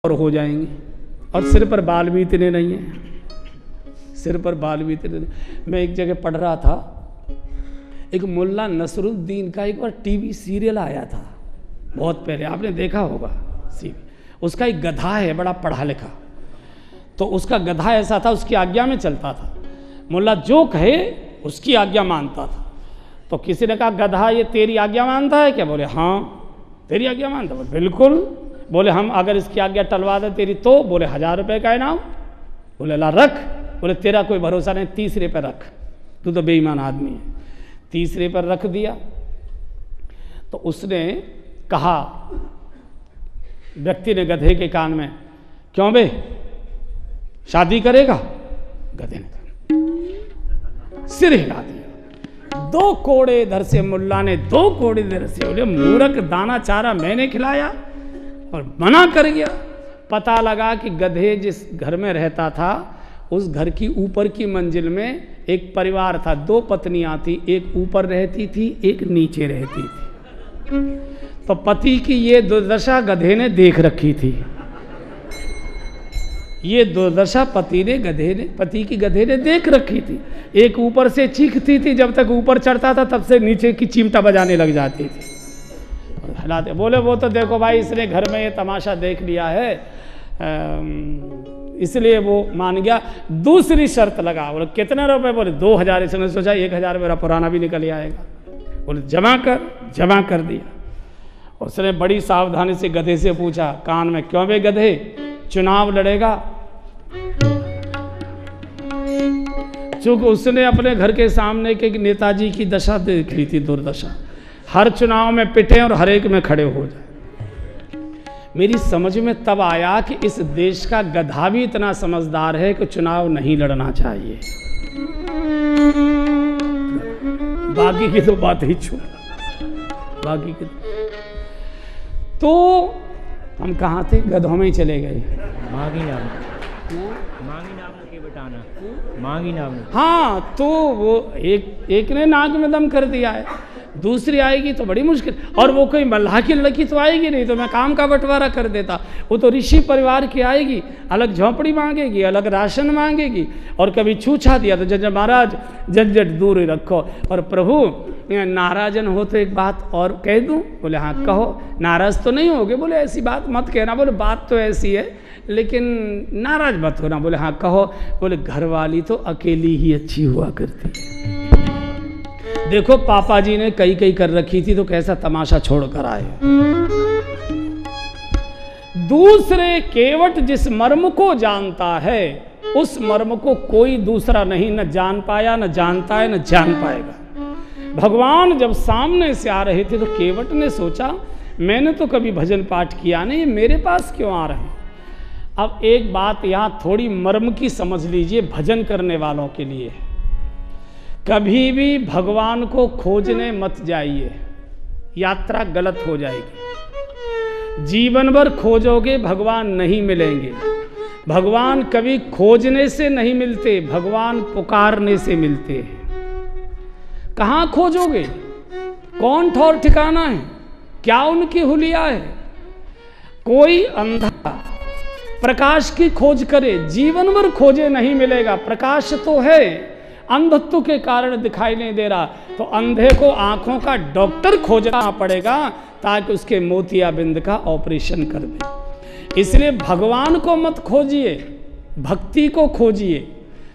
और हो जाएंगे, और सिर पर बाल भी इतने नहीं हैं, सिर पर बाल भी इतने नहीं। मैं एक जगह पढ़ रहा था, एक मुल्ला नसरुद्दीन का एक बार टीवी सीरियल आया था बहुत पहले, आपने देखा होगा उसका एक गधा है बड़ा पढ़ा लिखा, तो उसका गधा ऐसा था उसकी आज्ञा में चलता था, मुल्ला जो कहे उसकी आज्ञा मानता था। तो किसी ने कहा गधा ये तेरी आज्ञा मानता है क्या? बोले हाँ तेरी आज्ञा मानता। बोले बिल्कुल। बोले हम अगर इसकी आज्ञा टलवा दें तेरी तो? बोले 1000 रुपये का इनाम। बोले ला रख। बोले तेरा कोई भरोसा नहीं, तीसरे पर रख, तू तो बेईमान आदमी है। तीसरे पर रख दिया तो उसने कहा, व्यक्ति ने गधे के कान में, क्यों बे शादी करेगा? गधे ने सिर हिला दिया। 2 कोड़े इधर से मुल्ला ने, 2 कोड़े इधर से। बोले मूर्ख, दाना चारा मैंने खिलाया और मना कर गया। पता लगा कि गधे जिस घर में रहता था उस घर की ऊपर की मंजिल में एक परिवार था, 2 पत्नियां थी, एक ऊपर रहती थी एक नीचे रहती थी। तो पति की ये दुर्दशा गधे ने देख रखी थी, ये दुर्दशा पति की गधे ने देख रखी थी। एक ऊपर से चीखती थी, जब तक ऊपर चढ़ता था तब से नीचे की चिमटा बजाने लग जाती थी, हिलाते। बोले वो तो देखो भाई इसने घर में ये तमाशा देख लिया है, इसलिए वो मान गया। दूसरी शर्त लगा। बोले कितने रुपए? बोले 2000। इसने सोचा 1000 मेरा पुराना भी निकल आएगा। बोले जमा कर दिया। उसने बड़ी सावधानी से गधे से पूछा कान में, क्यों बे गधे चुनाव लड़ेगा? चूंकि उसने अपने घर के सामने के नेताजी की दशा देख ली थी, दुर्दशा, हर चुनाव में पिटे और हर एक में खड़े हो जाए। मेरी समझ में तब आया कि इस देश का गधा भी इतना समझदार है कि चुनाव नहीं लड़ना चाहिए। बाकी की तो बात ही छोड़, बाकी की तो हम कहाँ थे? गधों में ही चले गए। मांगी नाम के बेटाना, मांगी नाम। हाँ, तो वो एक ने नाक में दम कर दिया है, दूसरी आएगी तो बड़ी मुश्किल। और वो कोई मल्लाह की लड़की तो आएगी नहीं, तो मैं काम का बंटवारा कर देता। वो तो ऋषि परिवार की आएगी, अलग झोंपड़ी मांगेगी, अलग राशन मांगेगी, और कभी छूछा दिया तो जज महाराज झंझट दूर ही रखो। और प्रभु नाराजन हो तो एक बात और कह दूं? बोले हाँ कहो। नाराज तो नहीं होगे? बोले ऐसी बात मत कहना। बोले बात तो ऐसी है लेकिन नाराज मत होना। बोले हाँ कहो। बोले घर वाली तो अकेली ही अच्छी हुआ करती है। देखो पापा जी ने कई कर रखी थी तो कैसा तमाशा छोड़ कर आए। दूसरे केवट जिस मर्म को जानता है उस मर्म को कोई दूसरा नहीं न जान पाया, न जानता है, न जान पाएगा। भगवान जब सामने से आ रहे थे तो केवट ने सोचा मैंने तो कभी भजन पाठ किया नहीं, मेरे पास क्यों आ रहे हैं। अब एक बात यहाँ थोड़ी मर्म की समझ लीजिए भजन करने वालों के लिए, कभी भी भगवान को खोजने मत जाइए, यात्रा गलत हो जाएगी। जीवन भर खोजोगे भगवान नहीं मिलेंगे। भगवान कभी खोजने से नहीं मिलते, भगवान पुकारने से मिलते हैं। कहाँ खोजोगे? कौन ठौर ठिकाना है? क्या उनकी हुलिया है? कोई अंधा प्रकाश की खोज करे, जीवन भर खोजे नहीं मिलेगा। प्रकाश तो है, अंधत्व के कारण दिखाई नहीं दे रहा, तो अंधे को आंखों का डॉक्टर खोजना पड़ेगा ताकि उसके मोतियाबिंद का ऑपरेशन कर दे। इसलिए भगवान को मत खोजिए, भक्ति को खोजिए,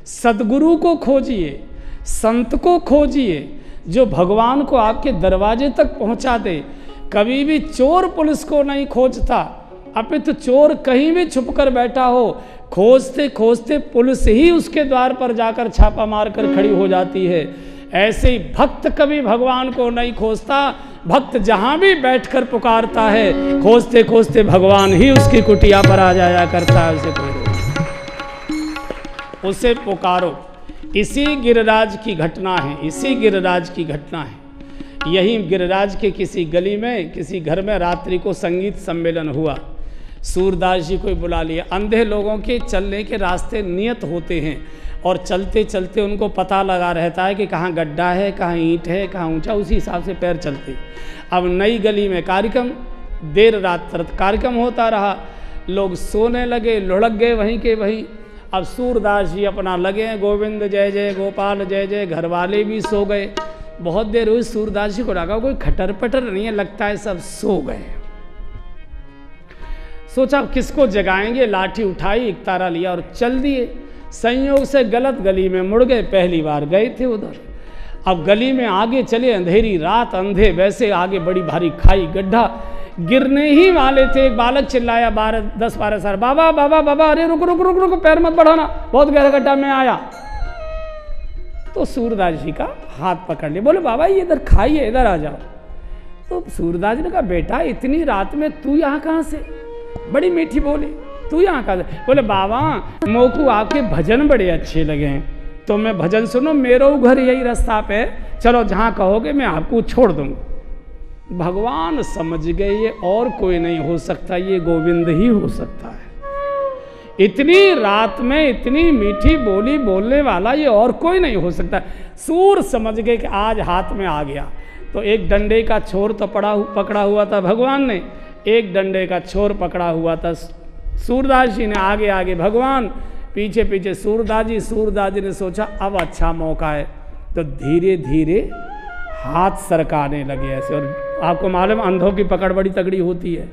सद्गुरु को खोजिए, संत को खोजिए जो भगवान को आपके दरवाजे तक पहुंचा दे। कभी भी चोर पुलिस को नहीं खोजता, अपितु चोर कहीं भी छुप कर बैठा हो, खोजते खोजते पुलिस ही उसके द्वार पर जाकर छापा मारकर खड़ी हो जाती है। ऐसे ही भक्त कभी भगवान को नहीं खोजता, भक्त जहां भी बैठकर पुकारता है, खोजते खोजते भगवान ही उसकी कुटिया पर आ जाया करता है। उसे पुकारो। इसी गिरिराज की घटना है, इसी गिरिराज की घटना है। यही गिरिराज के किसी गली में किसी घर में रात्रि को संगीत सम्मेलन हुआ। सूरदास जी को बुला लिया। अंधे लोगों के चलने के रास्ते नियत होते हैं और चलते चलते उनको पता लगा रहता है कि कहाँ गड्ढा है, कहाँ ईंट है, कहाँ ऊंचा, उसी हिसाब से पैर चलते। अब नई गली में कार्यक्रम, देर रात तक कार्यक्रम होता रहा। लोग सोने लगे, लुढ़क गए वहीं के वहीं। अब सूरदास जी अपना लगे हैं गोविंद जय जय गोपाल जय जय, घर वाले भी सो गए। बहुत देर हुई, सूरदास जी को लगा कोई खटर पटर नहीं है, लगता है सब सो गए। सोचा किसको जगाएंगे, लाठी उठाई, एक तारा लिया और चल दिए। संयोग से गलत गली में मुड़ गए, पहली बार गए थे उधर। अब गली में आगे चले, अंधेरी रात, अंधे वैसे, आगे बड़ी भारी खाई, गड्ढा, गिरने ही वाले थे। एक बालक चिल्लाया 10-12 साल, बाबा बाबा बाबा, अरे रुक रुक रुक रुक, पैर मत बढ़ाना, बहुत गहरा गड्ढा में आया। तो सूरदास जी का हाथ पकड़ लिए, बोले बाबा ये इधर खाई है, इधर आ जाओ। तो सूरदास जी ने कहा बेटा इतनी रात में तू यहाँ कहाँ से, बड़ी मीठी बोली, तू यहाँ कहाँ से? बोले बाबा मोकू आपके भजन बड़े अच्छे लगे हैं, तो मैं भजन सुनो, मेरा घर यही रास्ता पे, चलो जहाँ कहोगे मैं आपको छोड़ दूंगा। भगवान समझ गए ये और कोई नहीं हो सकता, ये गोविंद ही हो सकता है। इतनी रात में इतनी मीठी बोली बोलने वाला ये और कोई नहीं हो सकता। सूर समझ गए कि आज हाथ में आ गया। तो एक डंडे का छोर तो पकड़ा हुआ था भगवान ने, एक डंडे का छोर पकड़ा हुआ था सूरदास जी ने। आगे आगे भगवान, पीछे पीछे सूरदास जी। सूरदास जी ने सोचा अब अच्छा मौका है, तो धीरे धीरे हाथ सरकाने लगे ऐसे। और आपको मालूम अंधों की पकड़ बड़ी तगड़ी होती है।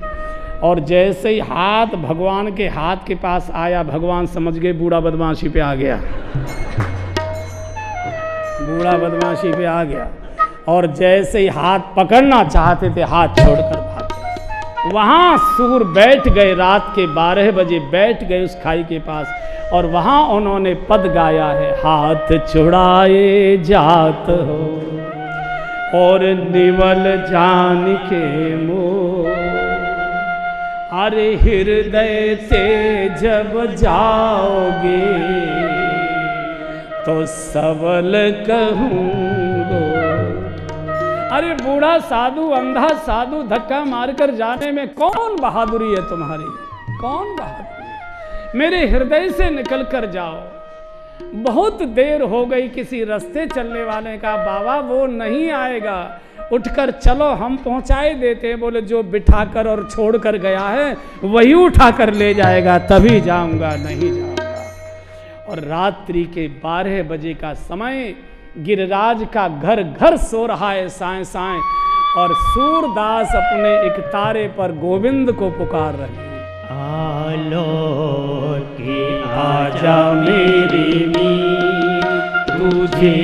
और जैसे ही हाथ भगवान के हाथ के पास आया, भगवान समझ गए बूढ़ा बदमाशी पे आ गया, बूढ़ा बदमाशी पे आ गया। और जैसे ही हाथ पकड़ना चाहते थे, हाथ छोड़कर भागे। वहाँ सूर बैठ गए, रात के 12 बजे बैठ गए उस खाई के पास। और वहाँ उन्होंने पद गाया है, हाथ छुड़ाए जात हो और निवल जान के मोह, अरे हृदय से जब जाओगे तो सबल कहूँगो। अरे बूढ़ा साधु, अंधा साधु, धक्का मारकर जाने में कौन बहादुरी है तुम्हारी, कौन बहादुरी है? मेरे हृदय से निकल कर जाओ। बहुत देर हो गई, किसी रास्ते चलने वाले का, बाबा वो नहीं आएगा, उठकर चलो हम पहुंचाए देते हैं। बोले जो बिठाकर और छोड़कर गया है वही उठाकर ले जाएगा, तभी जाऊंगा, नहीं जाऊंगा। और रात्रि के 12 बजे का समय, गिरिराज का घर घर सो रहा है साएं साएं, और सूरदास अपने एक तारे पर गोविंद को पुकार रहे हैं, आलो के आजा मेरी मीत, तुझे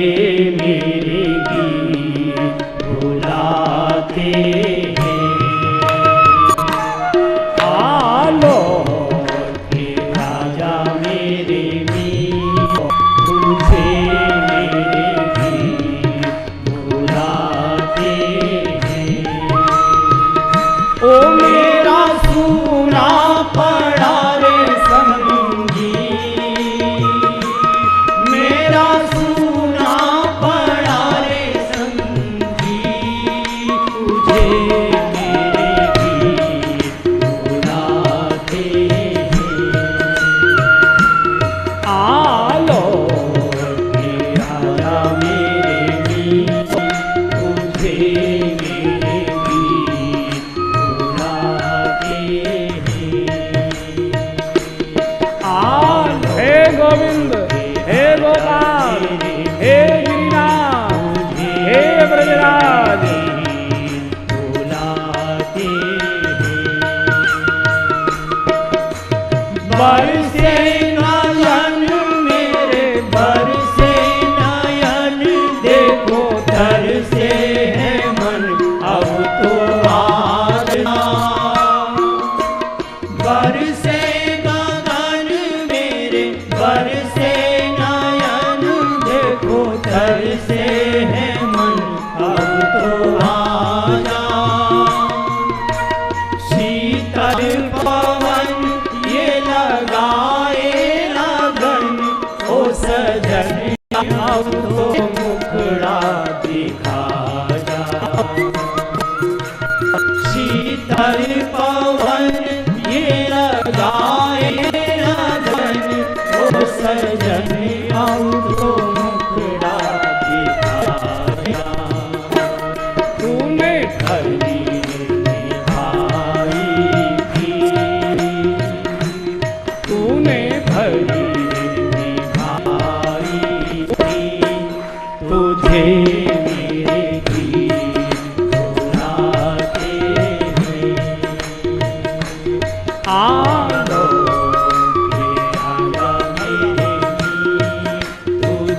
मेरे गीत बुलाते हैं। आलो के आजा मेरे मीत, तुझे मेरे गीत बुलाते हैं। ओ मेरा सुना पड़ा रे संगी, मेरा सुना पड़ा रे संगी, तुझे मेरे गीत बुलाते हैं। आलो के आजा मेरे गीत, तुझे मेरे गीत बुलाते हैं। हे गोविंद, हे गोपाल, हे गिरिनाथ, हे ब्रजराज, बुलाते हैं। बरसे नयन मेरे बरसे नयन, देखो तरसे है मन अब तो आना। बरसे गगन मेरे बरसे नयन, देखो तरसे है मन अब तो आना। शीतल पवन ये लगाए लगन, ओ सजन अब तो मुखड़ा दिखा जा। शीतल पवन ये लगाए लगन, ओ सजन अब तो मुखड़ा दिखा जा। तूने हरी निभाई थी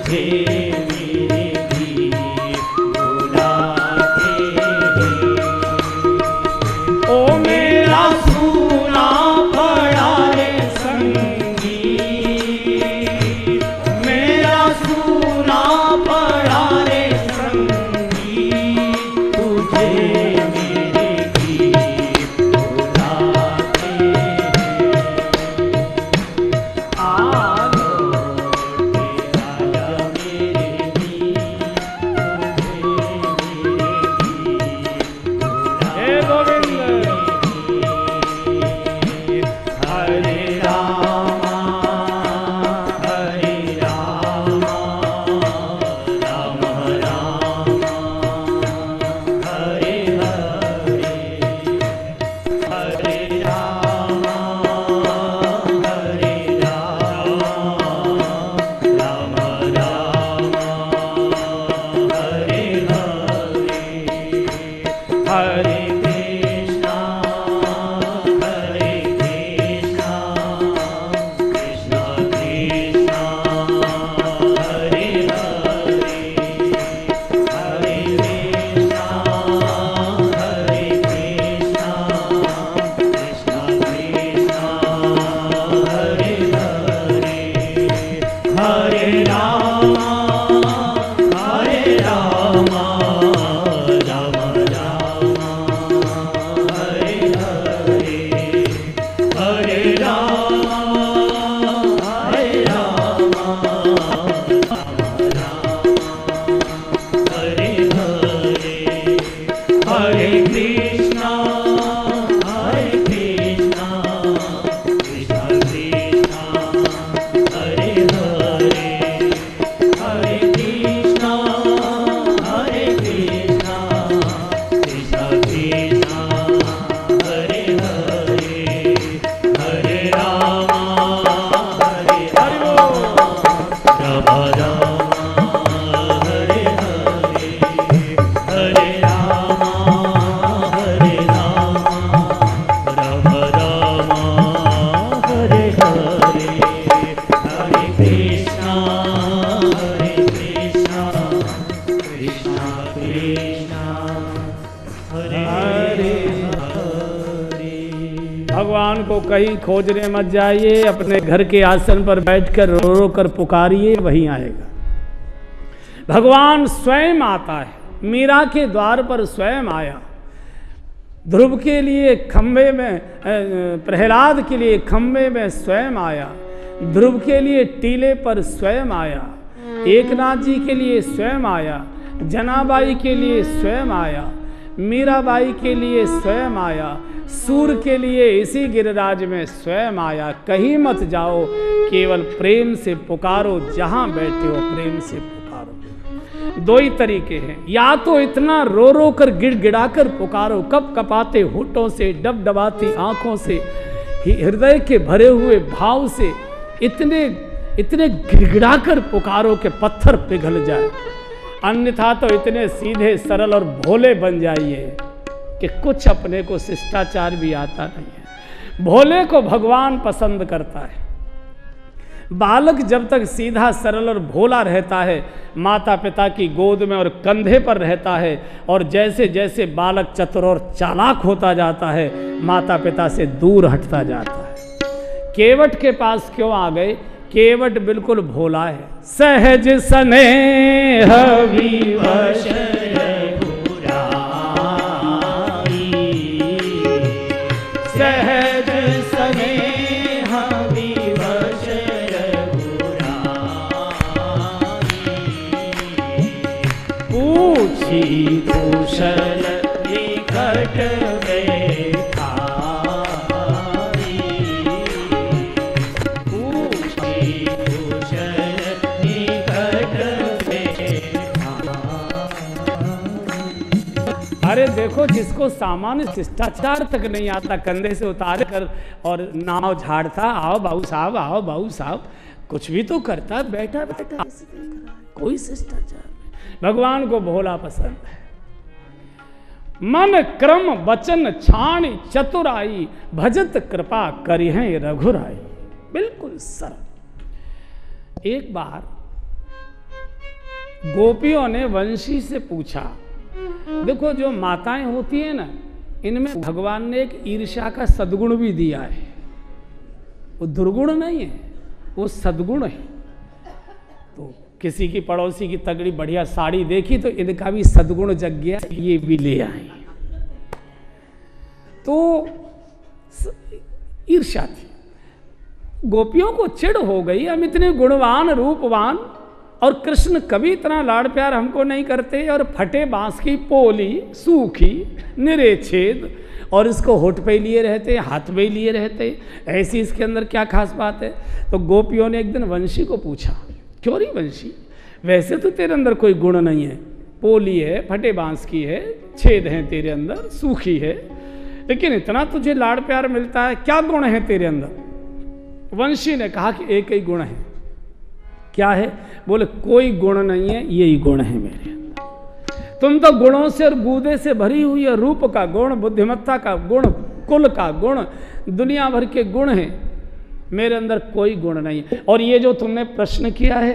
तुझे मेरे गीत बुलाते हैं। ओ मेरा सुना पड़ा रे संगीत, मेरा सुना पड़ा रे संगीत, तुझे मेरे गीत बुलाते हैं। आलो राजा मेरे गीत, तुझे मेरे गीत हे गोविंद। हरे रामा हरे रामा, राम राम हरे हरे, हरे रामा हरे राम, राम राम हरे हरे, हरे कृष्णा हरे कृष्णा, कृष्णा कृष्णा हरे हरे, हरे कृष्णा हरे कृष्णा, कृष्णा कृष्णा हरे हरे, हरे रामा राम राम हरे हरे, हरे रामा राम हरे हरे, हरे कृष्णा कृष्णा कृष्णा हरे हरे, हरे कृष्णा कृष्णा कृष्णा कृष्णा हरे हरे, हरे रामा हरे राम हरे हरे, हरे रामा हरे राम, राम राम हरे हरे, हरे कृष्णा कृष्णा कृष्णा हरे हरे। भगवान को कहीं खोजने मत जाइए, अपने घर के आसन पर बैठकर रो रो कर पुकारिए, वहीं आएगा। भगवान स्वयं आता है। मीरा के द्वार पर स्वयं आया। ध्रुव के लिए खंबे में, प्रहलाद के लिए खंबे में स्वयं आया। ध्रुव के लिए टीले पर स्वयं आया। एकनाथ जी के लिए स्वयं आया। जनाबाई के लिए स्वयं आया। मीराबाई के लिए स्वयं आया। सूर के लिए इसी गिरिराज में स्वयं आया। कहीं मत जाओ, केवल प्रेम से पुकारो, जहां बैठे हो प्रेम से पुकारो। दो ही तरीके हैं, या तो इतना रो रो कर गिड़गिड़ा कर पुकारो, कप कपाते होठों से, डब डबाती आंखों से, हृदय के भरे हुए भाव से इतने गिड़गिड़ा कर पुकारो कि पत्थर पिघल जाए। अन्यथा तो इतने सीधे सरल और भोले बन जाइए कि कुछ अपने को शिष्टाचार भी आता नहीं है। भोले को भगवान पसंद करता है। बालक जब तक सीधा सरल और भोला रहता है, माता पिता की गोद में और कंधे पर रहता है, और जैसे जैसे बालक चतुर और चालाक होता जाता है, माता पिता से दूर हटता जाता है। केवट के पास क्यों आ गए? केवट बिल्कुल भोला है। सहज स्नेह विवश सहज स्नेह विवश पूछी कुशल निकट बैठा, पूछी कुशल निकट बैठा। अरे देखो, जिसको सामान्य शिष्टाचार तक नहीं आता, कंधे से उतार कर और नाव झाड़ता, आओ बाबू साहब, आओ बाबू साहब, कुछ भी तो करता, बैठा बैठा कोई शिष्टाचार नहीं। भगवान को भोला पसंद है। मन क्रम वचन छाण चतुराई, भजत कृपा करिहें रघुराई। बिल्कुल सरल। एक बार गोपियों ने वंशी से पूछा, देखो जो माताएं होती है ना, इनमें भगवान ने एक ईर्ष्या का सद्गुण भी दिया है। वो दुर्गुण नहीं है, वो सद्गुण है। तो किसी की पड़ोसी की तगड़ी बढ़िया साड़ी देखी तो इनका भी सद्गुण जग गया, ये भी ले आए। तो ईर्ष्या थी, गोपियों को चिढ़ हो गई, हम इतने गुणवान रूपवान और कृष्ण कभी इतना लाड़ प्यार हमको नहीं करते, और फटे बांस की पोली सूखी निरे छेद और इसको होठ पे लिए रहते, हाथ पे लिए रहते, ऐसी इसके अंदर क्या खास बात है। तो गोपियों ने एक दिन वंशी को पूछा, क्यों नहीं वंशी, वैसे तो तेरे अंदर कोई गुण नहीं है, पोली है, फटे बांस की है, छेद है तेरे अंदर, सूखी है, लेकिन इतना तुझे लाड़ प्यार मिलता है, क्या गुण है तेरे अंदर। वंशी ने कहा कि एक ही गुण है। क्या है? बोले कोई गुण नहीं है, यही गुण है मेरे अंदर। तुम तो गुणों से और बूदे से भरी हुई है, रूप का गुण, बुद्धिमत्ता का गुण, कुल का गुण, दुनिया भर के गुण हैं, मेरे अंदर कोई गुण नहीं है। और ये जो तुमने प्रश्न किया है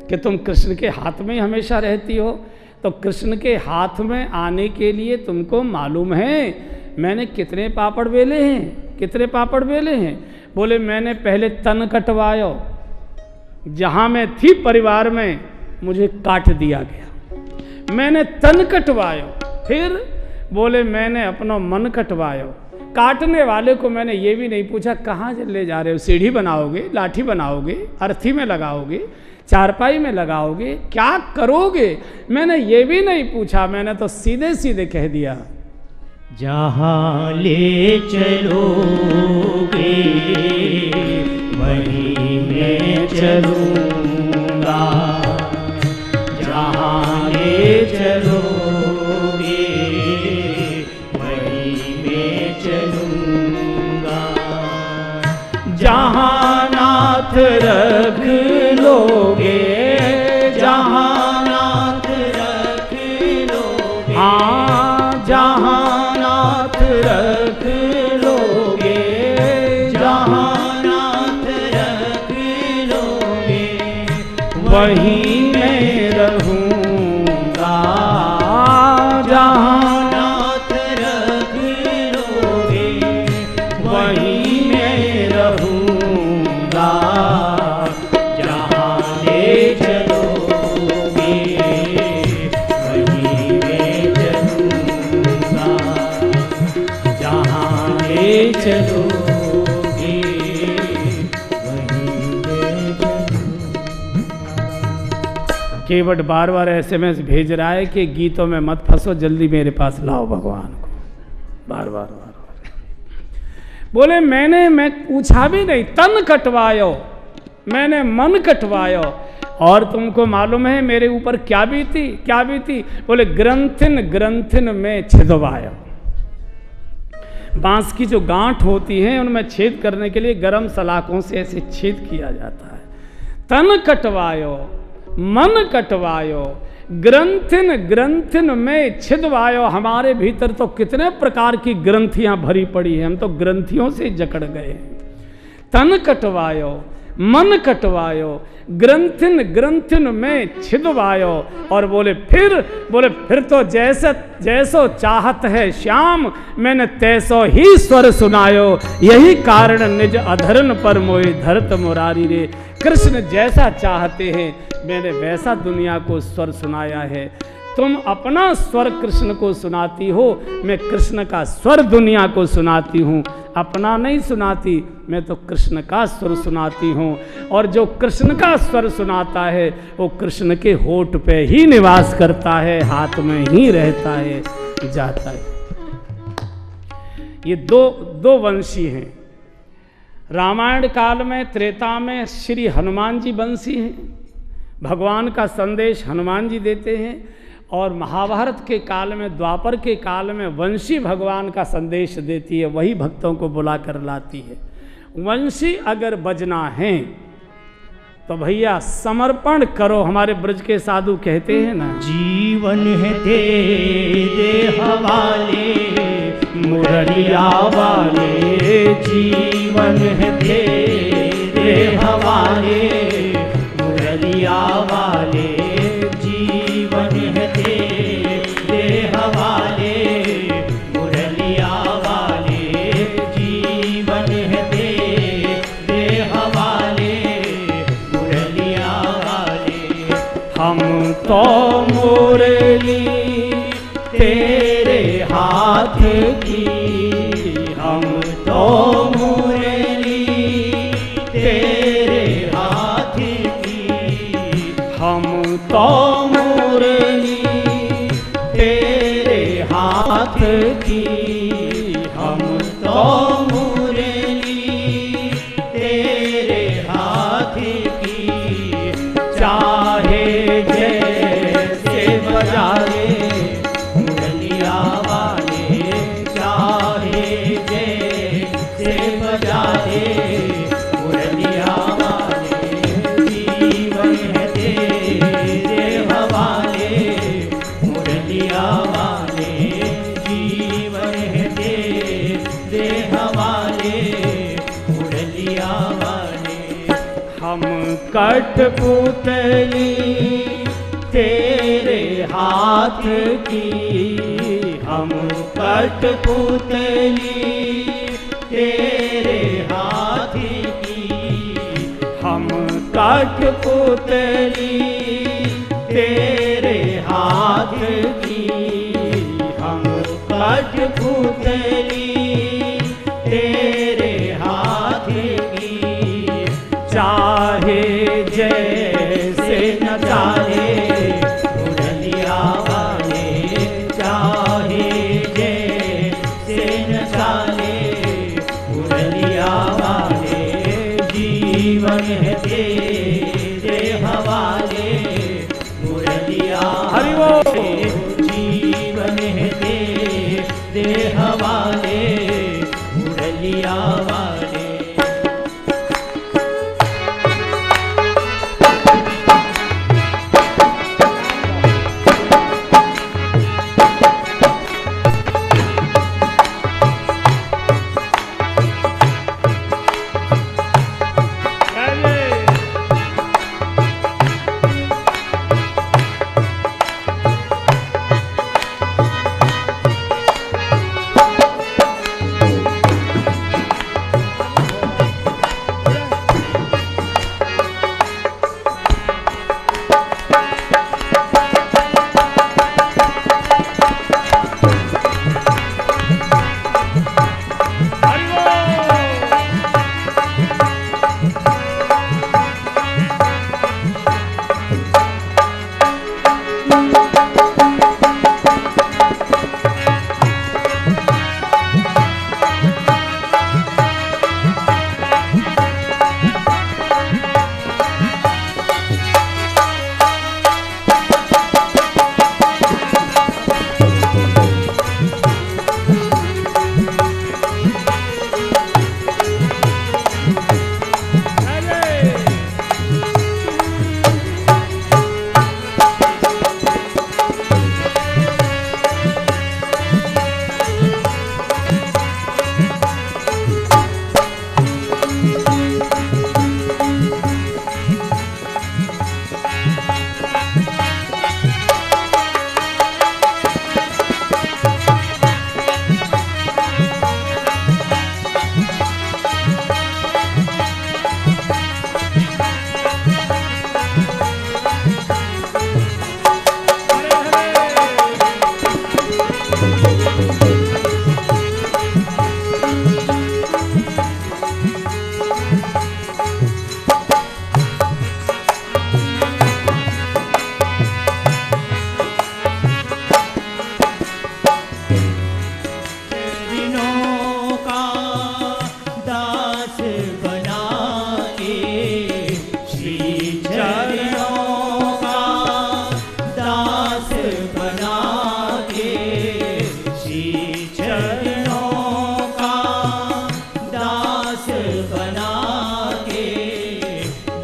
कि तुम कृष्ण के हाथ में हमेशा रहती हो, तो कृष्ण के हाथ में आने के लिए तुमको मालूम है मैंने कितने पापड़ बेले हैं, कितने पापड़ बेले हैं। बोले मैंने पहले तन कटवायो, जहाँ मैं थी परिवार में मुझे काट दिया गया, मैंने तन कटवायो। फिर बोले मैंने अपना मन कटवायो। काटने वाले को मैंने ये भी नहीं पूछा कहाँ ले जा रहे हो, सीढ़ी बनाओगे, लाठी बनाओगे, अर्थी में लगाओगे, चारपाई में लगाओगे, क्या करोगे, मैंने ये भी नहीं पूछा। मैंने तो सीधे सीधे कह दिया जहाँ ले चलोगे वहीं मैं चलूँगा, जहाँ ले चलोगे वहीं मैं चलूँगा, जहाँ नाथ रख लोगे, जहाँ नाथ रख लोगे, हाँ जहाँ रख लोगे, जहाँ नाथ रख लोगे वहीं मैं रहूँगा, जहाँ नाथ रख लोगे वहीं मैं रहूँगा, जहाँ ले चलोगे वहीं मैं चलूँगा, चलोगे केवट बार बार SMS भेज रहा है कि गीतों में मत फंसो, जल्दी मेरे पास लाओ भगवान को, बार बार बार बार। बोले मैं पूछा भी नहीं, तन कटवायो, मैंने मन कटवायो, और तुमको मालूम है मेरे ऊपर क्या बीती, क्या बीती। बोले ग्रंथिन ग्रंथिन में छिदवायो, बांस की जो गांठ होती है उनमें छेद करने के लिए गरम सलाखों से ऐसे छेद किया जाता है। तन कटवायो, मन कटवायो, ग्रंथिन ग्रंथिन में छिदवायो। हमारे भीतर तो कितने प्रकार की ग्रंथियां भरी पड़ी हैं, हम तो ग्रंथियों से जकड़ गए हैं। तन कटवायो, मन कटवायो, ग्रंथिन ग्रंथिन में छिदवायो। और बोले फिर तो जैसो चाहत है श्याम, मैंने तैसो ही स्वर सुनायो, यही कारण निज अधरन पर मोहि धरत मुरारी रे। कृष्ण जैसा चाहते हैं मैंने वैसा दुनिया को स्वर सुनाया है। तुम अपना स्वर कृष्ण को सुनाती हो, मैं कृष्ण का स्वर दुनिया को सुनाती हूँ। अपना नहीं सुनाती, मैं तो कृष्ण का स्वर सुनाती हूँ। और जो कृष्ण का स्वर सुनाता है वो कृष्ण के होठ पे ही निवास करता है, हाथ में ही रहता है, जाता है। ये दो वंशी हैं। रामायण काल में, त्रेता में श्री हनुमान जी वंशी हैं, भगवान का संदेश हनुमान जी देते हैं। और महाभारत के काल में, द्वापर के काल में वंशी भगवान का संदेश देती है, वही भक्तों को बुला कर लाती है। वंशी अगर बजना है तो भैया समर्पण करो। हमारे ब्रज के साधु कहते हैं ना, जीवन है दे हवाले मुरलिया वाले, जीवन है दे हवाले मुरलिया वाले, तेरे हाथ की, हम तो मुरली तेरे हाथ की, हम तो मुरली तेरे हाथ की, चाहे जैसे बजा ले मुरलिया वाले, चाहे जैसे बजा ले मुरलिया वाले, जीवन है तेरे हवाले मुरलिया वाले, जीवन है तेरे हवाले मुरलिया वाले। हम कठपुतली तेरे हाथ की, हम कठपुतली तेरे हाथ की, हम कठपुतली तेरे हाथ की, हम कठपुतली तेरे हाथ की, चाहे जैसे नचा ले मुरलिया वाले, चाहे जैसे नचा ले मुरलिया वाले, जीवन है तेरे हवाले मुरलिया हरि बोल। जीवन है तेरे हवाले मुरलिया वाले।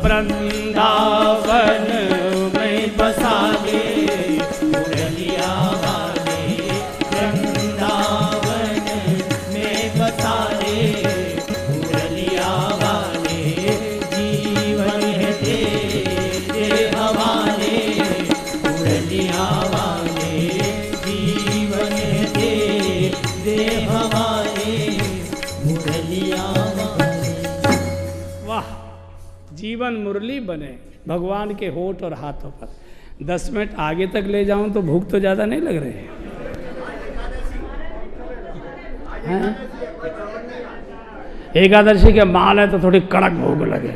वृंदावन में बसा दे मुरलिया वाले, वृंदावन में बसा दे मुरलिया वाले, जीवन है तेरे हवाले मुरलिया वाले, जीवन है तेरे हवाले मुरलिया वाले। वाह, जीवन मुरली बने भगवान के होठ और हाथों पर। 10 मिनट आगे तक ले जाऊं तो भूख तो ज़्यादा नहीं लग रही है? एकादशी के माल है तो थोड़ी कड़क भूख लगे।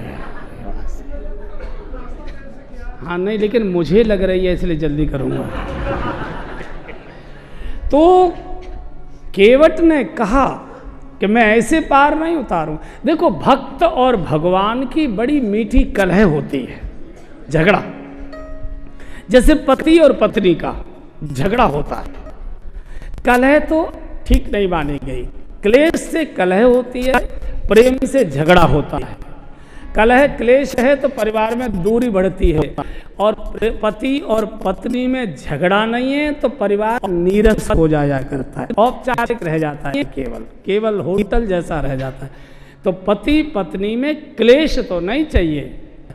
हाँ नहीं, लेकिन मुझे लग रही है इसलिए जल्दी करूंगा। तो केवट ने कहा कि मैं ऐसे पार नहीं उतारूं। देखो, भक्त और भगवान की बड़ी मीठी कलह होती है, झगड़ा। जैसे पति और पत्नी का झगड़ा होता है, कलह तो ठीक नहीं मानी गई। क्लेश से कलह होती है, प्रेम से झगड़ा होता है। कलह क्लेश है तो परिवार में दूरी बढ़ती है, और पति और पत्नी में झगड़ा नहीं है तो परिवार नीरस हो जाया करता है, औपचारिक रह जाता है, केवल होटल जैसा रह जाता है। तो पति पत्नी में क्लेश तो नहीं चाहिए,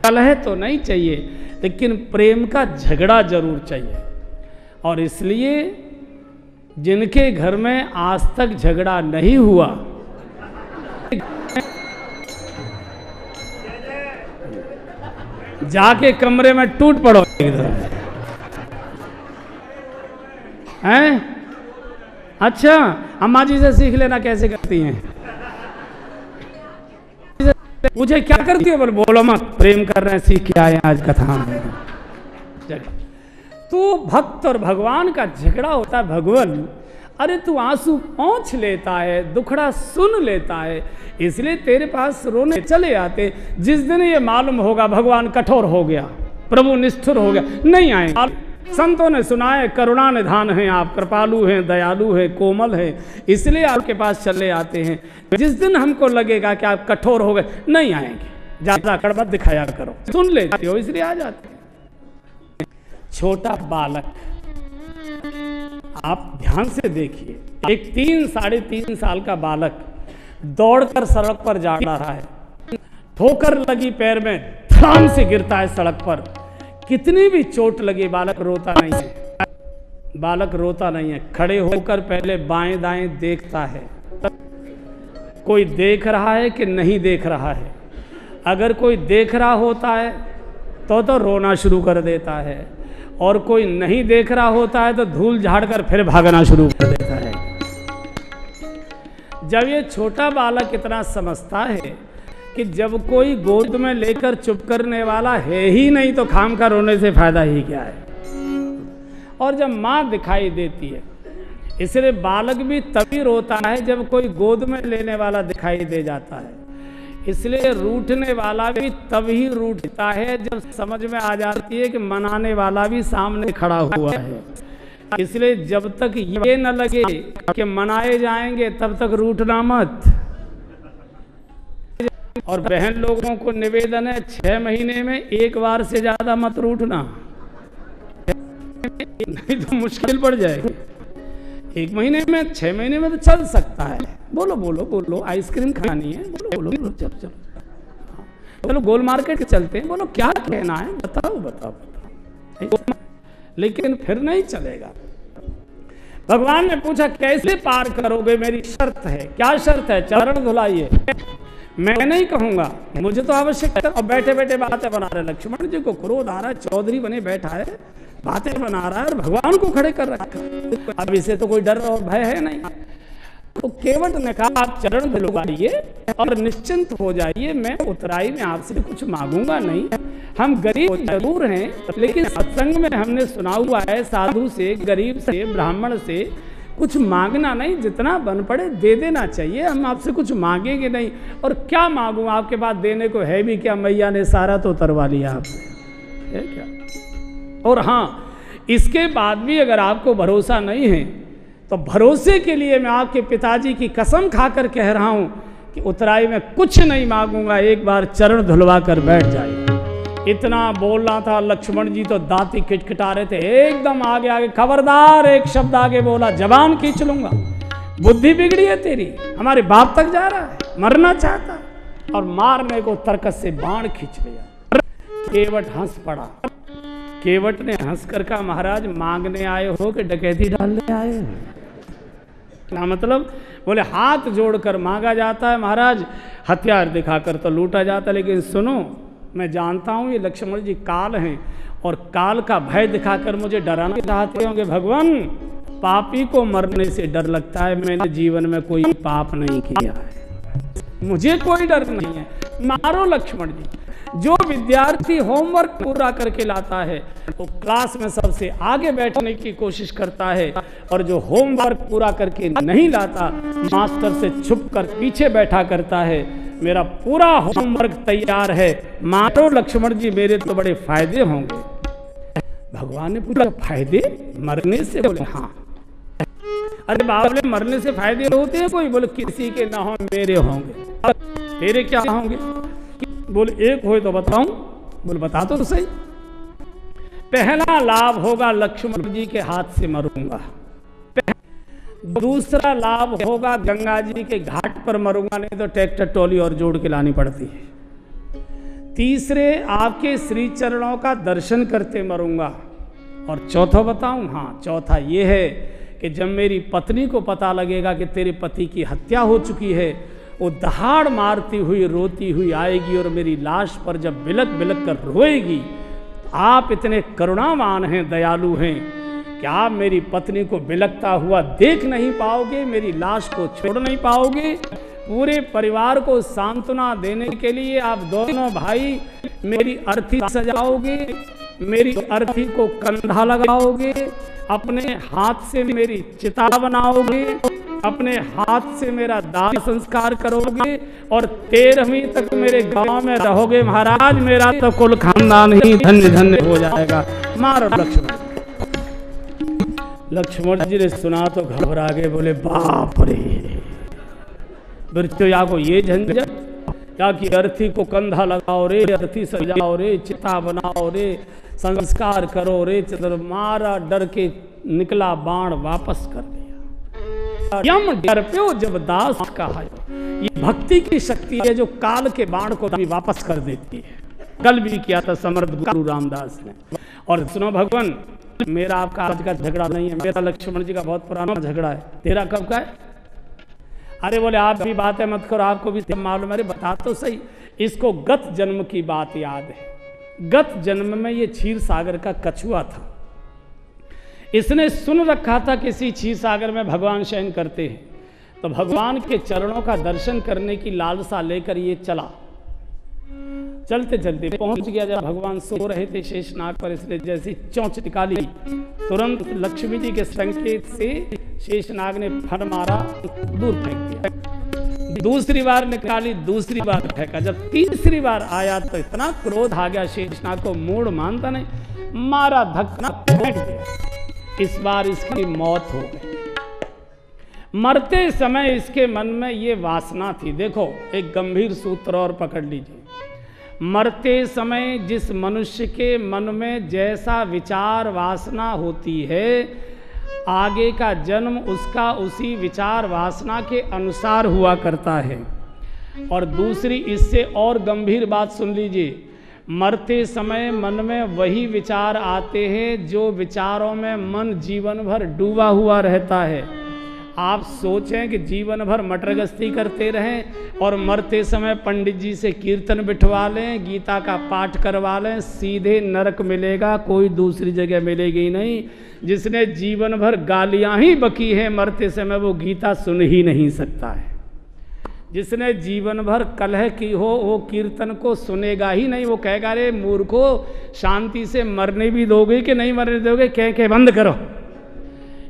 कलह तो नहीं चाहिए, लेकिन प्रेम का झगड़ा जरूर चाहिए। और इसलिए जिनके घर में आज तक झगड़ा नहीं हुआ, जाके कमरे में टूट पड़ो हैं। अच्छा, अम्मा जी से सीख लेना कैसे करती हैं। पूछे क्या करती हो, बोलो मत, प्रेम कर रहे हैं, सीख के आए आज कथा में। तो भक्त और भगवान का झगड़ा होता है। भगवान, अरे तू आंसू पोंछ लेता है, दुखड़ा सुन लेता है, इसलिए तेरे पास रोने चले आते। जिस दिन ये मालूम होगा भगवान कठोर हो गया, प्रभु निष्ठुर हो गया, नहीं आएंगे। संतों ने सुनाए करुणा निधान है आप, कृपालु हैं, दयालु हैं, कोमल हैं, इसलिए आपके पास चले आते हैं। जिस दिन हमको लगेगा कि आप कठोर हो गए, नहीं आएंगे। ज्यादा कड़वा दिखाया करो, सुन लेते हो इसलिए आ जाते हैं। छोटा बालक, आप ध्यान से देखिए, एक 3-3.5 साल का बालक दौड़कर सड़क पर जा रहा है, ठोकर लगी पैर में, धड़ाम से गिरता है सड़क पर। कितनी भी चोट लगी, बालक रोता नहीं है, बालक रोता नहीं है। खड़े होकर पहले बाएं दाएं देखता है, कोई देख रहा है कि नहीं देख रहा है। अगर कोई देख रहा होता है तो रोना शुरू कर देता है, और कोई नहीं देख रहा होता है तो धूल झाड़कर फिर भागना शुरू कर देता है। जब ये छोटा बालक इतना समझता है कि जब कोई गोद में लेकर चुप करने वाला है ही नहीं तो खाम का रोने से फायदा ही क्या है। और जब माँ दिखाई देती है, इसलिए बालक भी तभी रोता है जब कोई गोद में लेने वाला दिखाई दे जाता है। इसलिए रूठने वाला भी तभी रूठता है जब समझ में आ जाती है कि मनाने वाला भी सामने खड़ा हुआ है। इसलिए जब तक ये न लगे कि मनाए जाएंगे तब तक रूठना मत। और बहन लोगों को निवेदन है, 6 महीने में एक बार से ज्यादा मत रूठना, नहीं तो मुश्किल पड़ जाएगी। 1 महीने में, 6 महीने में तो चल सकता है। बोलो बोलो बोलो, आइसक्रीम खानी है, बोलो बोलो बोलो, चलो चलो चलो गोल मार्केट चलते हैं, बोलो क्या कहना है, बताओ बताओ बताओ, लेकिन फिर नहीं चलेगा। भगवान ने पूछा कैसे पार करोगे, मेरी शर्त है। क्या शर्त है? चरण धुलाइए। मैं नहीं कहूंगा, मुझे तो आवश्यकता। और बैठे बैठे बातें बना रहे, लक्ष्मण जी को क्रोध आ रहा है, चौधरी बने बैठा है, बातें बना रहा है और भगवान को खड़े कर रखा। अब इसे तो कोई डर और भय है नहीं। तो केवट ने कहा आप चरण धुलवाइए और निश्चिंत हो जाइए, मैं उतराई में आपसे कुछ मांगूंगा नहीं। हम गरीब जरूर हैं, लेकिन सत्संग में हमने सुना हुआ है साधु से, गरीब से, ब्राह्मण से कुछ मांगना नहीं, जितना बन पड़े दे देना चाहिए। हम आपसे कुछ मांगेंगे नहीं। और क्या मांगूं, आपके पास देने को है भी क्या? मैया ने सारा तो उतरवा लिया आपसे, है क्या? और हाँ, इसके बाद भी अगर आपको भरोसा नहीं है तो भरोसे के लिए मैं आपके पिताजी की कसम खाकर कह रहा हूं कि उतराई में कुछ नहीं मांगूंगा, एक बार चरण धुलवा कर बैठ जाए। इतना बोलना था। लक्ष्मण जी तो दांती खिटखिटा रहे थे, एकदम आगे आगे, खबरदार एक शब्द आगे बोला जबान खींच लूंगा। बुद्धि बिगड़ी है तेरी, हमारे बाप तक जा रहा है, मरना चाहता है। और मारने को तर्कस से बाण खींच लिया। केवट हंस पड़ा। केवट ने हंसकर कहा महाराज मांगने आए हो कि डकैती डालने आए हो? क्या मतलब? बोले हाथ जोड़कर मांगा जाता है महाराज, हथियार दिखाकर तो लूटा जाता है। लेकिन सुनो, मैं जानता हूं ये लक्ष्मण जी काल हैं और काल का भय दिखाकर मुझे डराना चाहते होंगे। भगवान, पापी को मरने से डर लगता है, मैंने जीवन में कोई पाप नहीं किया है, मुझे कोई डर नहीं है, मारो लक्ष्मण जी। जो विद्यार्थी होमवर्क पूरा करके लाता है वो क्लास में सबसे आगे बैठने की कोशिश करता है, और जो होमवर्क पूरा करके नहीं लाता मास्टर से छुपकर पीछे बैठा करता है। मेरा पूरा होमवर्क तैयार है, मारो लक्ष्मण जी, मेरे तो बड़े फायदे होंगे। भगवान ने पूछा फायदे मरने से? बोले हाँ। अरे बाबले मरने से फायदे होते हैं कोई? बोले किसी के ना हो, मेरे होंगे। तेरे क्या होंगे? बोले एक हो तो बताऊं। बोले बता तो सही। पहला लाभ होगा लक्ष्मण जी के हाथ से मरूंगा। दूसरा लाभ होगा गंगा जी के घाट पर मरूंगा, नहीं तो ट्रैक्टर ट्रॉली और जोड़ के लानी पड़ती है। तीसरे आपके श्री चरणों का दर्शन करते मरूंगा। और चौथा बताऊं? हाँ, चौथा ये है कि जब मेरी पत्नी को पता लगेगा कि तेरे पति की हत्या हो चुकी है, वो दहाड़ मारती हुई रोती हुई आएगी और मेरी लाश पर जब बिलक बिलक कर रोएगी। आप इतने करुणावान हैं, दयालु हैं कि आप मेरी पत्नी को बिलकता हुआ देख नहीं पाओगे, मेरी लाश को छोड़ नहीं पाओगे। पूरे परिवार को सांत्वना देने के लिए आप दोनों भाई मेरी अर्थी सजाओगे, मेरी अर्थी को कंधा लगाओगे, अपने हाथ से मेरी चिता बनाओगे, अपने हाथ से मेरा दाह संस्कार करोगे और 13वीं तक मेरे गांव में रहोगे। महाराज मेरा तो कुल खानदान ही धन्य धन्य हो जाएगा। मारो लक्ष्मण। लक्ष्मण जी ने सुना तो घबरा गए, बोले बाप रे, मृत्युया को ये झंझट, क्या कि अर्थी को कंधा लगाओ रे, अर्थी सजाओ रे, चिता बनाओ रे, संस्कार करो रे। चतर मारा, डर के निकला बाण वापस कर दिया। यम डर प्यो जब दास कहा। ये भक्ति की शक्ति है जो काल के बाण को भी वापस कर देती है। कल भी किया था समर्थ गुरु रामदास ने। और सुनो भगवान, मेरा आपका आज का झगड़ा नहीं है, मेरा लक्ष्मण जी का बहुत पुराना झगड़ा है। तेरा कब का है? अरे बोले आप भी बातें मत करो, आपको भी मालूम है। अरे बता तो सही। इसको गत जन्म की बात याद है। गत जन्म में ये क्षीर सागर का कछुआ था। इसने सुन रखा था किसी क्षीर सागर में भगवान शयन करते हैं, तो भगवान के चरणों का दर्शन करने की लालसा लेकर ये चला। चलते चलते पहुंच गया जब भगवान सो रहे थे शेषनाग पर। इसने जैसी चोंच निकाली, तुरंत लक्ष्मी जी के संकेत से शेषनाग ने फन मारा, दूर फेंक दिया। दूसरी बार निकाली, दूसरी बार फेंका। जब तीसरी बार आया तो इतना क्रोध आ गया शेषनाग को, मूड मानता नहीं, मारा धक्का, फेंक दिया। इस बार इसकी मौत हो गई। मरते समय इसके मन में ये वासना थी। देखो एक गंभीर सूत्र और पकड़ लीजिए। मरते समय जिस मनुष्य के मन में जैसा विचार वासना होती है, आगे का जन्म उसका उसी विचार वासना के अनुसार हुआ करता है। और दूसरी इससे और गंभीर बात सुन लीजिए। मरते समय मन में वही विचार आते हैं जो विचारों में मन जीवन भर डूबा हुआ रहता है। आप सोचें कि जीवन भर मटर गश्ती करते रहें और मरते समय पंडित जी से कीर्तन बिठवा लें, गीता का पाठ करवा लें, सीधे नरक मिलेगा, कोई दूसरी जगह मिलेगी नहीं। जिसने जीवन भर गालियां ही बकी हैं, मरते समय वो गीता सुन ही नहीं सकता है। जिसने जीवन भर कलह की हो वो कीर्तन को सुनेगा ही नहीं। वो कहेगा रे मूर्खो, शांति से मरने भी दोगे कि नहीं मरने दोगे, कह बंद करो।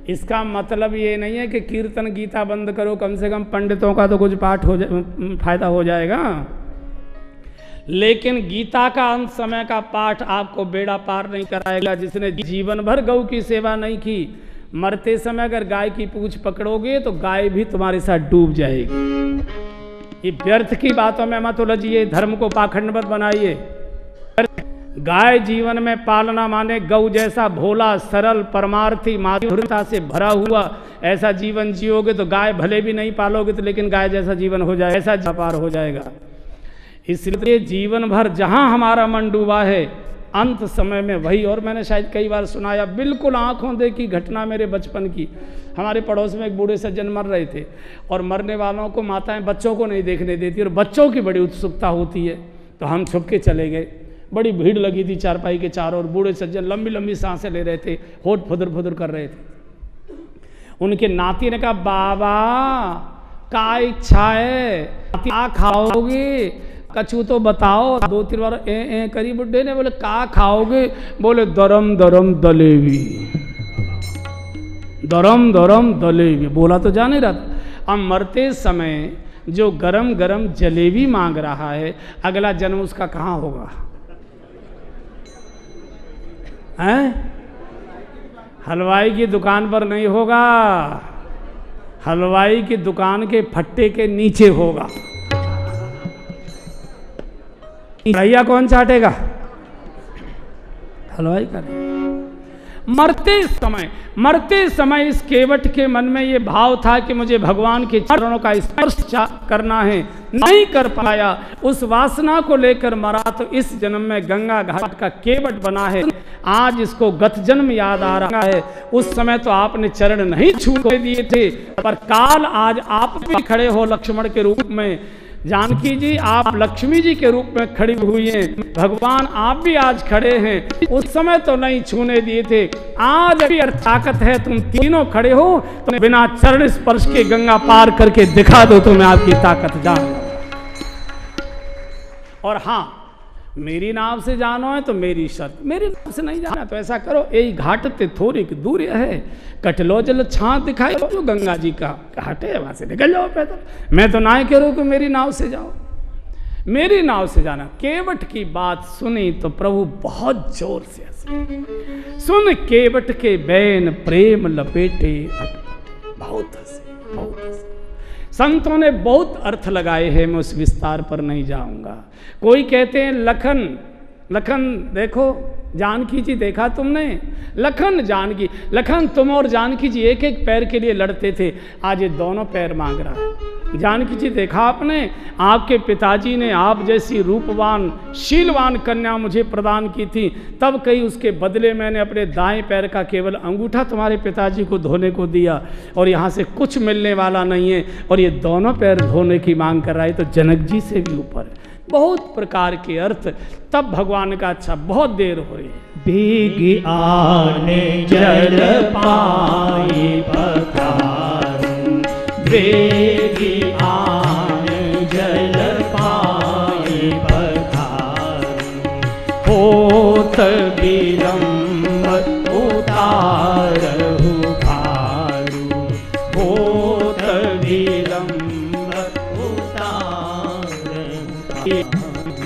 इसका मतलब ये नहीं है कि कीर्तन गीता बंद करो, कम से कम पंडितों का तो कुछ पाठ हो फायदा हो जाएगा। लेकिन गीता का अंत समय का पाठ आपको बेड़ा पार नहीं कराएगा। जिसने जीवन भर गौ की सेवा नहीं की, मरते समय अगर गाय की पूंछ पकड़ोगे तो गाय भी तुम्हारे साथ डूब जाएगी। ये व्यर्थ की बातों में मत उलझिए, धर्म को पाखंड मत बनाइए। गाय जीवन में पालना माने गौ जैसा भोला सरल परमार्थी माधुर्यता से भरा हुआ ऐसा जीवन जियोगे तो गाय भले भी नहीं पालोगे तो लेकिन गाय जैसा जीवन हो जाए, ऐसा पार हो जाएगा। इसलिए जीवन भर जहां हमारा मन डूबा है, अंत समय में वही। और मैंने शायद कई बार सुनाया, बिल्कुल आंखों देखी घटना मेरे बचपन की। हमारे पड़ोस में एक बूढ़े सज्जन मर रहे थे और मरने वालों को माताएं बच्चों को नहीं देखने देती और बच्चों की बड़ी उत्सुकता होती है। तो हम छुप के चले गए। बड़ी भीड़ लगी थी चारपाई के चारों ओर। बूढ़े सज्जन लंबी लंबी सांसें ले रहे थे, होठ फुदर फुदर कर रहे थे। उनके नाती ने कहा, बाबा क्या इच्छा है, क्या खाओगे? कछु तो बताओ। 2-3 बार ए करी बुड्ढे ने। बोले क्या खाओगे? बोले दरम दरम दलेवी, दरम दरम दलेवी। बोला तो जा नहीं रहा था। अब मरते समय जो गरम गरम जलेबी मांग रहा है, अगला जन्म उसका कहाँ होगा? हैं? हलवाई की दुकान पर नहीं होगा, हलवाई की दुकान के फट्टे के नीचे होगा। भैया कौन चाटेगा? हलवाई का। मरते समय इस केवट के मन में ये भाव था कि मुझे भगवान के चरणों का स्पर्श करना है, नहीं कर पाया। उस वासना को लेकर मरा, तो इस जन्म में गंगा घाट का केवट बना है। आज इसको गत जन्म याद आ रहा है। उस समय तो आपने चरण नहीं छूने दिए थे, पर काल आज आप भी खड़े हो लक्ष्मण के रूप में। जानकी जी आप लक्ष्मी जी के रूप में खड़ी हुई हैं, भगवान आप भी आज खड़े हैं। उस समय तो नहीं छूने दिए थे, आज भी ताकत है। तुम तीनों खड़े हो, तुम बिना चरण स्पर्श के गंगा पार करके दिखा दो, तो मैं आपकी ताकत जान। और हाँ, मेरी नाव से जानो है तो मेरी शर्त, मेरी नाव से नहीं जाना तो ऐसा करो, यही घाट ते थोड़ी दूर है, कटलो जल छां दिखाई जो गंगा जी का घाट है, वहां से निकल जाओ पैदल। मैं तो ना ही कह रहा हूं कि मेरी नाव से जाओ, मेरी नाव से जाना। केवट की बात सुनी तो प्रभु बहुत जोर से हंसे। सुन केवट के बैन प्रेम लपेटे, बहुत हंसे, बहुत हंसे। संतों ने बहुत अर्थ लगाए हैं, मैं उस विस्तार पर नहीं जाऊंगा। कोई कहते हैं लखन, लखन देखो जानकी जी देखा तुमने, लखन जानकी, लखन तुम और जानकी जी एक एक पैर के लिए लड़ते थे, आज ये दोनों पैर मांग रहा है। जानकी जी देखा आपने, आपके पिताजी ने आप जैसी रूपवान शीलवान कन्या मुझे प्रदान की थी, तब कहीं उसके बदले मैंने अपने दाएं पैर का केवल अंगूठा तुम्हारे पिताजी को धोने को दिया, और यहाँ से कुछ मिलने वाला नहीं है, और ये दोनों पैर धोने की मांग कर रहा है, तो जनक जी से भी ऊपर है। बहुत प्रकार के अर्थ। तब भगवान का अच्छा बहुत देर हो रही है। भीग आने जल पाए पखारूं, भीग आने जल पाए पखारूं, होत विलंब उतारहु भारू, होत विलंब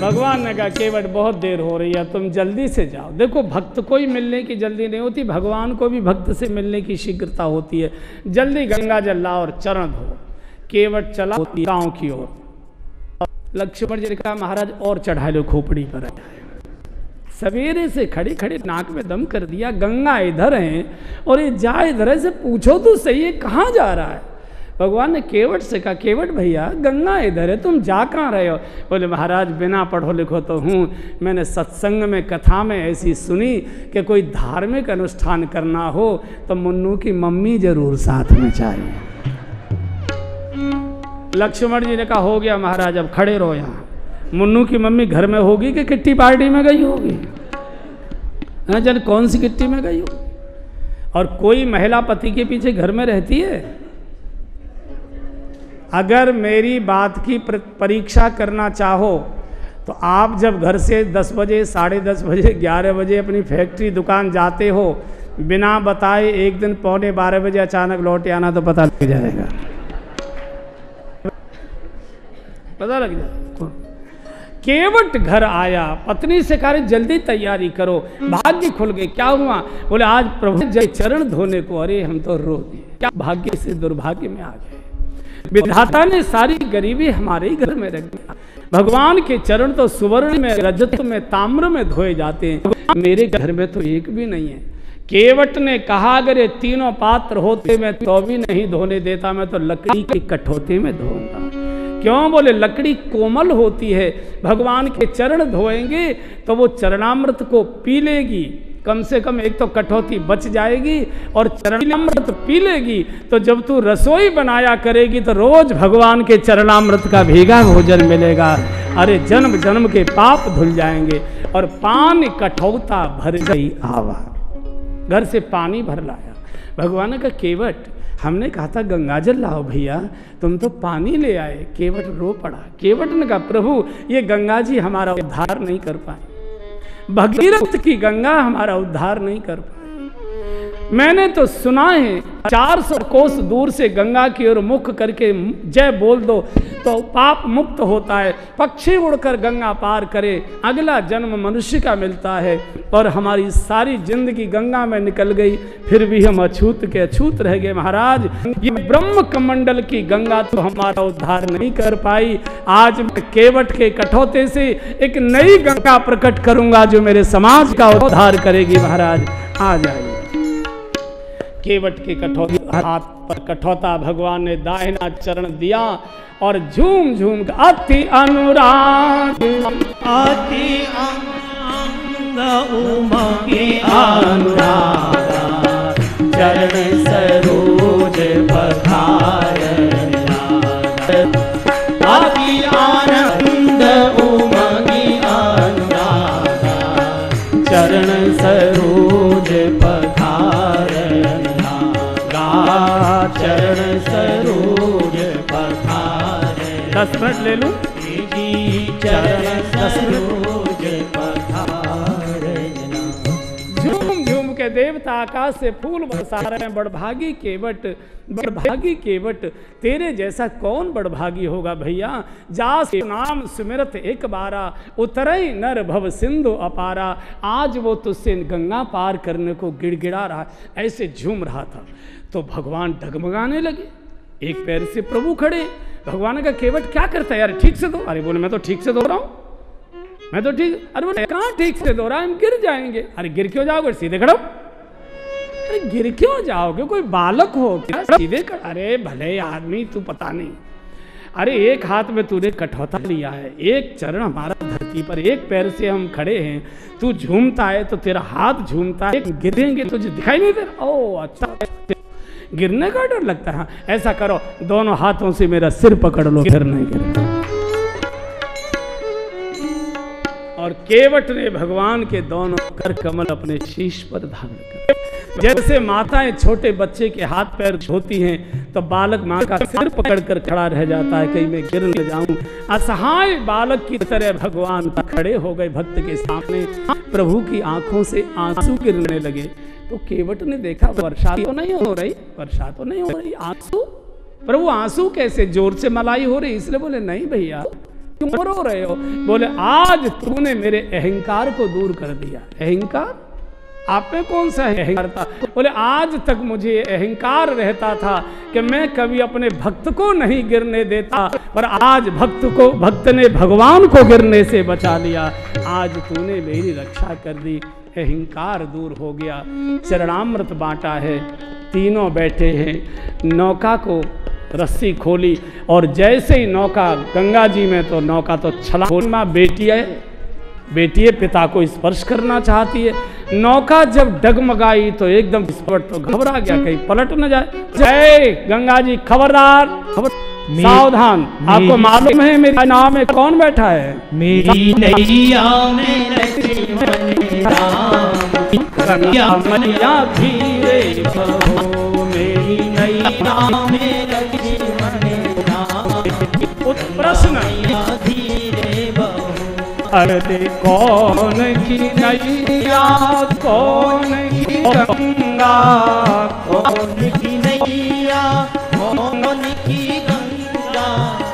भगवान ने कहा केवट बहुत देर हो रही है, तुम जल्दी से जाओ। देखो भक्त को ही मिलने की जल्दी नहीं होती, भगवान को भी भक्त से मिलने की शीघ्रता होती है। जल्दी गंगा जल लाओ और चरण धो। केवट चला गांव की ओर। लक्ष्मण जी ने कहा महाराज और चढ़ा लो खोपड़ी पर। सवेरे से खड़ी खड़ी नाक में दम कर दिया, गंगा इधर है और ये जा इधर है, से पूछो तो सही है कहाँ जा रहा है। भगवान ने केवट से कहा केवट भैया गंगा इधर है, तुम जा कहाँ रहे हो? बोले महाराज बिना पढ़ो लिखो तो हूँ, मैंने सत्संग में कथा में ऐसी सुनी कि कोई धार्मिक अनुष्ठान करना हो तो मुन्नू की मम्मी जरूर साथ में चाहिए। लक्ष्मण जी ने कहा हो गया महाराज, अब खड़े रहो यहाँ। मुन्नू की मम्मी घर में होगी कि किट्टी पार्टी में गई होगी? हाँ चल कौन सी किट्टी में गई हो? और कोई महिला पति के पीछे घर में रहती है? अगर मेरी बात की परीक्षा करना चाहो तो आप जब घर से 10 बजे, 10:30 बजे, 11 बजे अपनी फैक्ट्री दुकान जाते हो, बिना बताए एक दिन 11:45 बजे अचानक लौटे आना तो पता लग जाएगा, पता लग जाएगा। केवट घर आया, पत्नी से कहा जल्दी तैयारी करो, भाग्य खुल गए। क्या हुआ? बोले आज प्रभु जय चरण धोने को। अरे हम तो रो दिए, क्या भाग्य से दुर्भाग्य में आ गए। विधाता ने सारी गरीबी हमारे ही घर में रख दिया। भगवान के चरण तो सुवर्ण में, रजत में, ताम्र में धोए जाते हैं, मेरे घर में तो एक भी नहीं है। केवट ने कहा अगर ये तीनों पात्र होते मैं तो भी नहीं धोने देता, मैं तो लकड़ी की कठौती में धोऊंगा। क्यों? बोले लकड़ी कोमल होती है, भगवान के चरण धोएंगे तो वो चरणामृत को पी लेगी, कम से कम एक तो कठौती बच जाएगी, और चरणामृत पी लेगी तो जब तू रसोई बनाया करेगी तो रोज भगवान के चरणामृत का भीगा भोजन मिलेगा। अरे जन्म जन्म के पाप धुल जाएंगे। और पानी कठौता भर गई आवा, घर से पानी भर लाया। भगवान का केवट हमने कहा था गंगाजल लाओ भैया, तुम तो पानी ले आए। केवट रो पड़ा। केवट ने कहा प्रभु ये गंगा जी हमारा उद्धार नहीं कर पाए, भगीरथ की गंगा हमारा उद्धार नहीं कर पाए। मैंने तो सुना है 400 कोस दूर से गंगा की ओर मुख करके जय बोल दो तो पाप मुक्त होता है, पक्षी उड़कर गंगा पार करे, अगला जन्म मनुष्य का मिलता है। और हमारी सारी जिंदगी गंगा में निकल गई, फिर भी हम अछूत के अछूत रह गए। महाराज ये ब्रह्म कमंडल की गंगा तो हमारा उद्धार नहीं कर पाई। आज मैं केवट के कठौते से एक नई गंगा प्रकट करूंगा जो मेरे समाज का उद्धार करेगी। महाराज आ जाइए। केवट के हाथ पर कठौता भगवान ने दाहिना चरण दिया और झूम झूम कर अति अनुराग अति अंग उमगे अनुराग चरण सरोज पधारना अति आनंद उमगे अनुराग चरण सरोज चरण सरोज पधारे। 10 मिनट ले लूं। चरण सरोज पधारे। झूम झूम के देवता आकाश से फूल बरसा रहे हैं। बड़भागी केवट, बड़भागी केवट, तेरे जैसा कौन बड़भागी होगा भैया। जास नाम सुमिरत एक बारा, उतरई नर भव सिंधु अपारा। आज वो तुझसे गंगा पार करने को गिड़गिड़ा रहा, ऐसे झूम रहा था तो भगवान डगमगाने लगे। एक पैर से प्रभु खड़े। भगवान का केवट क्या करता है यार, ठीक से दो। अरे बोले मैं तो ठीक से दो रहा हूं, मैं तो ठीक। अरे बोले कहाँ ठीक से दो रहा, हम गिर जाएंगे। अरे गिर क्यों जाओगे, सीधे खड़ो। अरे गिर क्यों जाओगे, कोई बालक हो क्या, सीधे खड़ो। अरे भले आदमी तू पता नहीं। अरे एक हाथ में तूने कठौता लिया है, एक चरण हमारा धरती पर, एक पैर से हम खड़े हैं। तू झूमता है तो तेरा हाथ झूमता है, गिरेंगे तुझे दिखाई नहीं दे रहा। ओ अच्छा, गिरने का डर लगता है। हाँ ऐसा करो, दोनों हाथों से मेरा सिर पकड़ लो, गिर नहीं गिर। और केवट ने भगवान के दोनों कर कमल अपने शीश पर धारण कर, जैसे माताएं छोटे बच्चे के हाथ पैर धोती हैं तो बालक माँ का सिर पकड़कर खड़ा रह जाता है, कहीं मैं गिर न जाऊं। असहाय बालक की तरह भगवान खड़े हो गए भक्त के सामने। प्रभु की आंखों से आंसू गिरने लगे तो केवट ने देखा वर्षा तो नहीं हो रही, वर्षा तो नहीं हो रही, आंसू। प्रभु आंसू कैसे, जोर से मलाई हो रही। इसलिए बोले नहीं भैया क्यों रो रहे हो। बोले आज तूने मेरे अहंकार को दूर कर दिया। अहंकार आप में कौन सा अहंकार था। बोले आज तक मुझे अहंकार रहता था कि मैं कभी अपने भक्त को नहीं गिरने देता, पर आज भक्त ने भगवान को गिरने से बचा लिया। आज तूने मेरी रक्षा कर दी, अहंकार दूर हो गया। चरणामृत बांटा है, तीनों बैठे हैं, नौका को रस्सी खोली और जैसे ही नौका गंगा जी में, तो नौका तो छलांग, बेटी है पिता को स्पर्श करना चाहती है। नौका जब डगमगाई तो एकदम तो घबरा गया कहीं पलट न जाए। जय गंगा जी, खबरदार, सावधान। आपको मालूम है मेरे नाम में कौन बैठा है। मेरी नैया में लक्ष्मण राम, मैया धीरे बहो, मेरी नैया में लक्ष्मण राम, प्रश्न धीरे बहो। अरे कौन की नैया, कौन की गंगा, कौन की नैया, कौन की गंगा,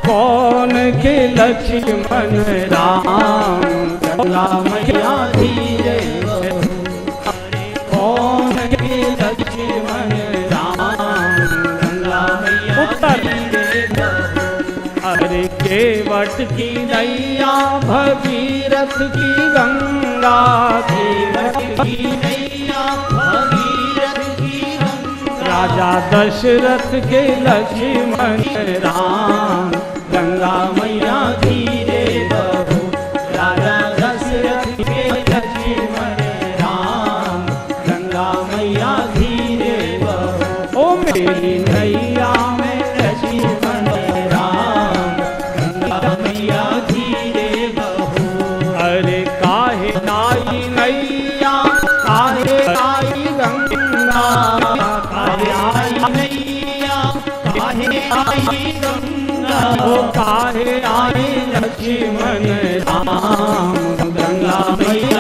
कौन के लक्ष्मण राम, गंगा मैया धीरे बहो। कौन के लक्ष्मण राम, गंगा मैया धीरे बहो। अरे केवट की नैया, भगीरथ की गंगा, केवट की नैया, भगीरथ की गंगा, राजा दशरथ के लक्ष्मण राम, गंगा मैया धीरे बहो। राजा दशरथ के लक्ष्मण राम, गंगा मैया धीरे बहो। ओ मेरी नैया में लक्ष्मण राम, गंगा मैया धीरे बहो। अरे काहे नाई नैया, काहे नाई गंगा, काहे आई नैया, आई गंगा वो काहे आए लक्ष्मण राम गंगा मैया